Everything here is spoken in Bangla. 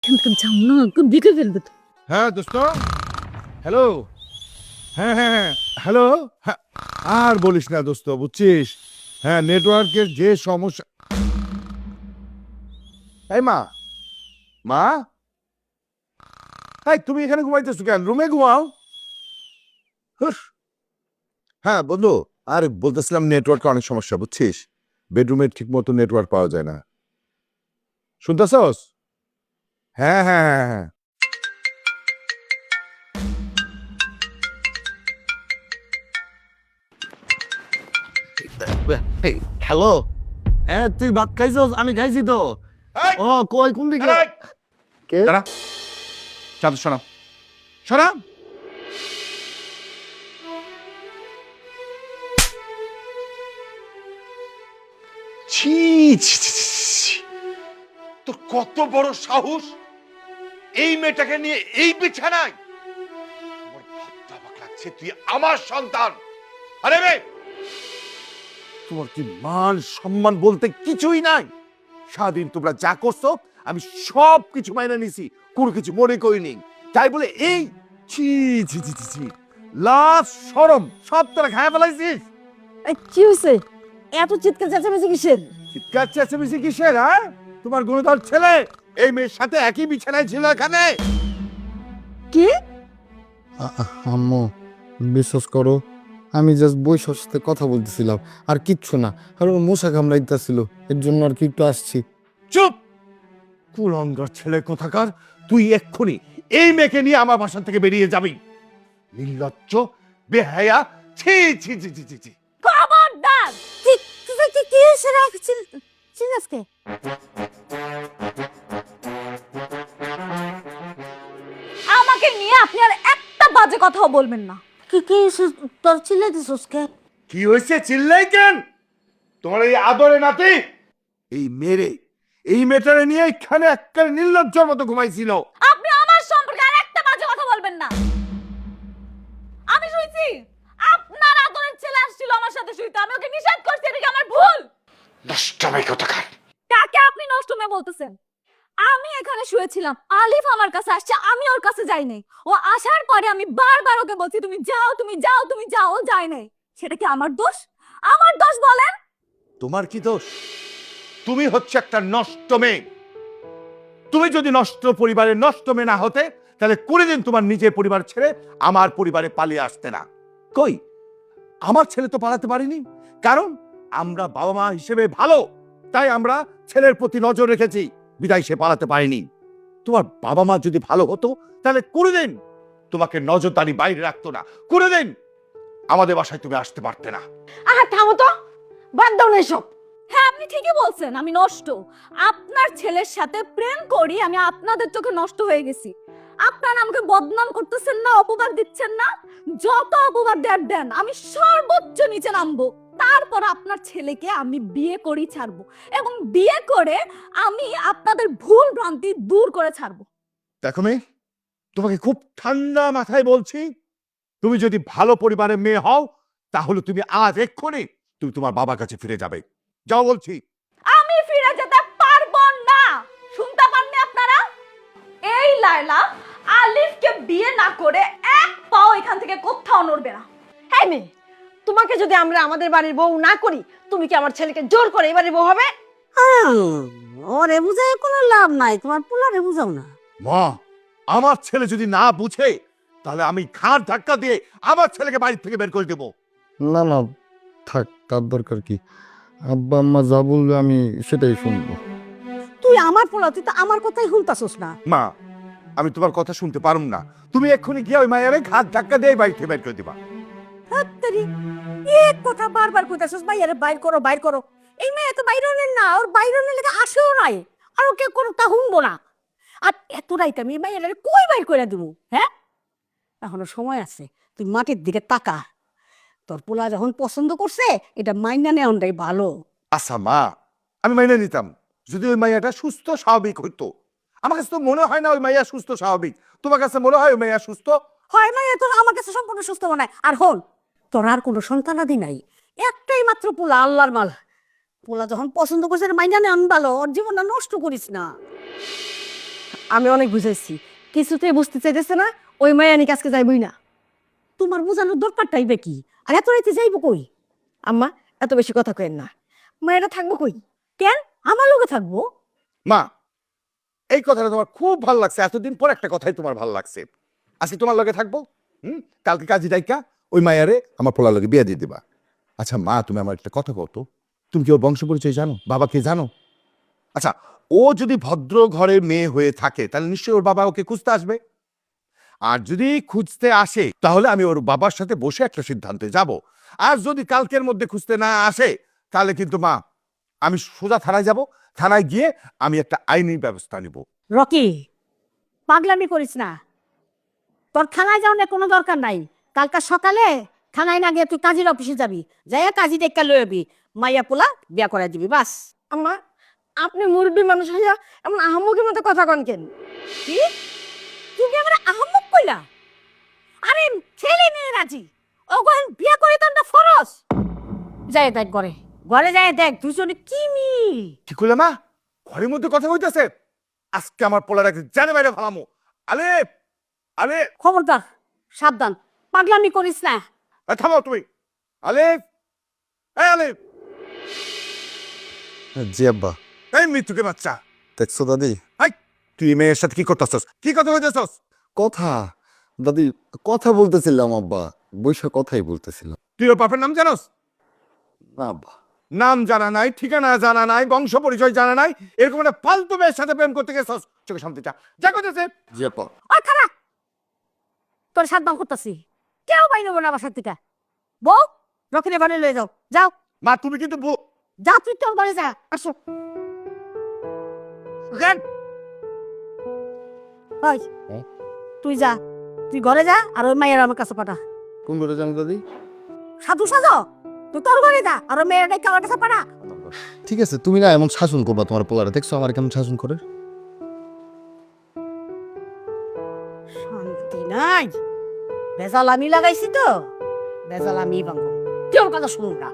কিন্তু যাও না, বিকে ফেলবে তো। হ্যাঁ দোস্ত, হ্যালো। হ্যাঁ হ্যাঁ হ্যাঁ, হ্যালো। হ্যাঁ, আর বলিস না দোস্ত, বুঝছিস? হ্যাঁ, নেটওয়ার্কের যে সমস্যা। এই মা, মা, এই তুমি এখানে ঘুমাইতেছো কেন? রুমে ঘুমাও। হুস। হ্যাঁ বন্ধু, আর বলতেছিলাম নেটওয়ার্কে অনেক সমস্যা, বুঝছিস? বেডরুমে ঠিক মতো নেটওয়ার্ক পাওয়া যায় না। শুনতেছস? হ্যাঁ হ্যাঁ হ্যাঁ হ্যাঁ। হ্যালো। হ্যাঁ তুই ভাত খাইছস? আমি খাইছি তো। এই, ও কই কোন দিকে? এই, কে? দাঁড়া, চাদর সরাও, সরাও। ছি ছি ছি ছি, ছি। তোর কত বড় সাহস এই মেয়েটাকে নিয়ে এই বিছানায়! আমার ভাবতে অবাক লাগছে, তুই আমার সন্তান। আরে রে, তোমার কি মান সম্মান বলতে কিছুই নাই? সারাদিন তোমরা যা করছো আমি সব কিছু মাইনা নিছি, কোনো কিছু মনে করিনি। তাই বলে এই ছি ছি ছি ছি ছি, লাজ শরম সব তোরা খায় ফেলাইছিস। কি হয়েছে? এত চিৎকার চেঁচামেচি কিসের? চিৎকার চেঁচামেচি কিসের? হ্যাঁ, তোমার গুণধর ছেলে এই মেয়ের সাথে একই বিছানায় ছিল এখানে। কি? আম্মু বিশ্বাস করো, আমি জাস্ট বৈশার সাথে কথা বলতেছিলাম, আর কিচ্ছু না। আর ওর মশা কামড়াইতেছিল, এর জন্য আর কি একটু আসছি। চুপ, কুলঙ্গার ছেলে কোথাকার! তুই এক্ষুনি এই মেয়েকে নিয়ে আমার বাসা থেকে বেরিয়ে যাবি। নির্লজ্জ, বেহায়া, ছি ছি ছি ছি ছি ছি। খবরদার! কি হয়েছে রে? চিল্লাসকে? আমাকে নিয়ে আপনি আর একটা বাজে কথাও বলবেন না। কি হয়েছে? তোর চিল্লাইতেছস কে? কি হয়েছে চিল্লাই কেন? তোমার এই আদরে নাতি এই মেরে, এই মেয়েটারে নিয়ে এখানে একটা নির্লজ্জর মতো ঘুমাইছিল। আপনি আমার সম্পর্কে আর একটা বাজে কথা বলবেন না। আমি শুইছি, আপনার আদরের ছেলে আসছিল আমার সাথে শুইতে, আমি ওকে নিষেধ করছি, এটা কি আমার ভুল? নষ্টমী কোথাকার! কাকে আপনি নষ্ট মেয়ে বলতেছেন? আমি এখানে শুয়েছিলাম, আলিফ আমার কাছে আসছে, আমি ওর কাছে যাই নাই। ও আসার পরে আমি বারবার ওকে বলছি তুমি যাও তুমি যাও তুমি যাও, ও যায় নাই। সেটা কি আমার দোষ? আমার দোষ বলেন? তোমার কি দোষ? তুমি হচ্ছে একটা নষ্ট মেয়ে। তুমি যদি নষ্ট পরিবারের নষ্ট মেয়ে না হতে, তাহলে কোনোদিন তোমার নিজের পরিবার ছেড়ে আমার পরিবারে পালিয়ে আসতে না। কই, আমার ছেলে তো পালাতে পারেনি, কারণ আমরা বাবা মা হিসেবে ভালো, তাই আমরা ছেলের প্রতি নজর রেখেছি, বিদায় সে পালাতে পারেনি। তোমার বাবা মা যদি ভালো হতো, তাহলে কোনোদিন তোমাকে নজরদারি বাইরে রাখতো না, কোনোদিন আমাদের বাসায় তুমি আসতে পারতে না। আহা থামো তো, বাদ দাও না এসব। হ্যাঁ আপনি ঠিকই বলছেন, আমি নষ্ট। আপনার ছেলের সাথে প্রেম করি আমি আপনাদের চোখে নষ্ট হয়ে গেছি। আপনারা আমাকে বদনাম করতেছেন না, অপবাদ দিচ্ছেন না? যত অপবাদ দেন, আমি সর্বোচ্চ নিচে নামবো। তারপর আপনার ছেলেকে আমি বিয়ে করেই ছাড়বো, এবং বিয়ে করে আমি আপনাদের ভুল ভ্রান্তি দূর করে ছাড়বো। দেখো মেয়ে, তোমাকে খুব ঠান্ডা মাথায় বলছি, তুমি যদি ভালো পরিবারের মেয়ে হও, তাহলে তুমি আজ এক্ষুনি তুমি তোমার বাবার কাছে ফিরে যাবে। যাও বলছি। আমি ফিরে যেতে পারবো না। শুনতে পাননি আপনারা? এই লায়লা আলিফকে বিয়ে না করে এক পাও এখান থেকে কোথাও নড়বে না। হ্যাঁ মেয়ে, তোমাকে যদি আমরা আমাদের বাড়ির বউ না করি, তুমি কি আমার ছেলেকে জোর করে এই বাড়ির বউ হবে? ওরে বুঝায় কোনো লাভ নাই, তোমার পোলারে বুঝাও না। মা, আমার ছেলে যদি না বুঝে, তাহলে আমি ঘাড় ধাক্কা দিয়ে আমার ছেলেকে বাড়ি থেকে বের করে দেবো। না না, থাক, তার দরকার কি? আব্বা আম্মা যা বলবে আমি সেটাই শুনবো। তুই আমার পোলা, তুই তো আমার কথাই শুনতাছস না। মা, আমি তোমার কথা শুনতে পারুম না। তুমি এক্ষুনি গিয়ে ওই মায়ের ঘাড় ধাক্কা দিয়ে বাড়ি থেকে বের করে দিবা। হাত্তারি, এক কথা বারবার কইতাছস বাইরে বাইর করো বাইর করো। এই মেয়ে তো বাইরনের না, ওর বাইরনের লেগে আসেও নাই, আর ওকে কোনো তা শুনবো না। আর এত রাইতে আমি মাইয়ারে কই বাইর করে দিব? হ্যাঁ, এখনো সময় আছে, তুই মাটির দিকে তাকা। তোর পোলা যখন পছন্দ করছে, এটা মাইনা নেওয়াটাই ভালো। আচ্ছা মা, আমি মাইনে নিতাম যদি ওই মাইয়াটা সুস্থ স্বাভাবিক হইতো। আমার কাছে তো মনে হয় না ওই মাইয়া সুস্থ স্বাভাবিক। তোমার কাছে মনে হয় ওই মাইয়া সুস্থ? হয় মাইয়া তোর আমার কাছে সম্পূর্ণ সুস্থ মনে হয়। আর হল, তোর আর কোনো সন্তানাদি নাই, একটাই মাত্র পোলা, আল্লাহর মাল। পোলা যখন পছন্দ করছে, এটা মাইনা নেওয়া ভালো, ওর জীবনটা নষ্ট করিস না। আমি অনেক বুঝাইছি, কিছুতেই বুঝতে চাইতেছে না, ওই মায়া নিয়ে আজকে যাইবই না। তোমার বোঝানোর দরকারটাই বা কি? আর এত রাইতে যাইবো কই? আম্মা এত বেশি কথা কেন না, মায়েরা থাকবো কই? কেন আমার লোকে থাকবো? মা, এই কথাটা তোমার খুব ভালো লাগছে, এতদিন পর একটা কথাই তোমার ভালো লাগছে। আজকে তোমার লগে থাকবো, কালকে কাজী ডাইকা ওই মায়ারে আমার পোলার লগে বিয়ে দিয়ে দিবা। আচ্ছা মা, তুমি আমার একটা কথা কও তো, তুমি কি ওর বংশ পরিচয় জানো, বাবাকে জানো? আচ্ছা, ও যদি ভদ্র ঘরের মেয়ে হয়ে থাকে তাহলে নিশ্চয়ই ওর বাবা ওকে খুঁজতে আসবে। আর যদি খুঁজতে আসে তাহলে আমি ওর বাবার সাথে বসে একটা সিদ্ধান্তে যাব। আর যদি কালকের মধ্যে খুঁজতে না আসে তাহলে কিন্তু মা আমি সোজা থানায় যাব, থানায় গিয়ে আমি একটা আইনি ব্যবস্থা নিব। রকি, পাগলামি করিস না। তোর থানায় যাওয়ার কোনো দরকার নাই। কালকা সকালে থানায় না গিয়ে তুই কাজীর অফিসে যাবি, যাইয়া কাজী দেখা লইবি, মাইয়া পোলা বিয়া করে দিবি, বাস। আম্মা আপনি মুরব্বী মানুষ হইয়া এমন আহাম্মকের মতো কথা কন কেন? কি তুমি আমার আহম্মক কইলা? আরে ছেলে মেয়ে রাজি, ও গহন বিয়া করে তো না ফরজ। যাই দেখ ঘরে, ঘরে যাই দেখ দুজনে কি মিল। কি করলে মা? ঘরের মধ্যে কথা হইতেছে? আজকে আমার পোলাটাকে জানে বাইরে ভালামো। আলে আলে খবরদার, সাবধান, পাগলামি করিস না। থামাও তুমি। আলে আলে জি আব্বা। এই মৃত্যুকে বাচ্চা, দেখছো দাদি? তুই এই মেয়ের সাথে কি করতেছস? কি কথা হইতেছস? কথা দাদি, কথা বলতেছিলাম আব্বা, বৈশা কথাই বলতেছিলাম। তুই ওর বাপের নাম জানোস? না আব্বা। নাম জানা নাই, ঠিকানা জানা নাই, বংশ পরিচয় জানা নাই, এরকম একটা ফালতু মেয়ের সাথে প্রেম করতে গেছস। চোখে শান্তি চা, যা করতেছে। জি আব্বা। ওই খারাপ, তোর সাবধান করতেছি, কেউ বাইরে না বাসার থেকে। বউ, রকিরে ঘরে লয়ে যাও, যাও। মা তুমি কিন্তু যা, তুই তোর ঘরে যা, আসো। ওই, তুই যা, তুই ঘরে যা, আর ওই মায়ের আমার কাছে পাঠা। কোন করে জানো দাদি? সাধু সাজো, তুই তোর ঘরে যা, আর ওই মেয়ের আমার কাছে পাঠা। ঠিক আছে, তুমি না এমন শাসন করবা তোমার পোলারে, দেখছো আমার কেমন শাসন করে। শান্তি নাই, বেজাল আমি লাগাইছি তো, বেজাল আমি ভাঙবো, কেউ কথা শুনুন না।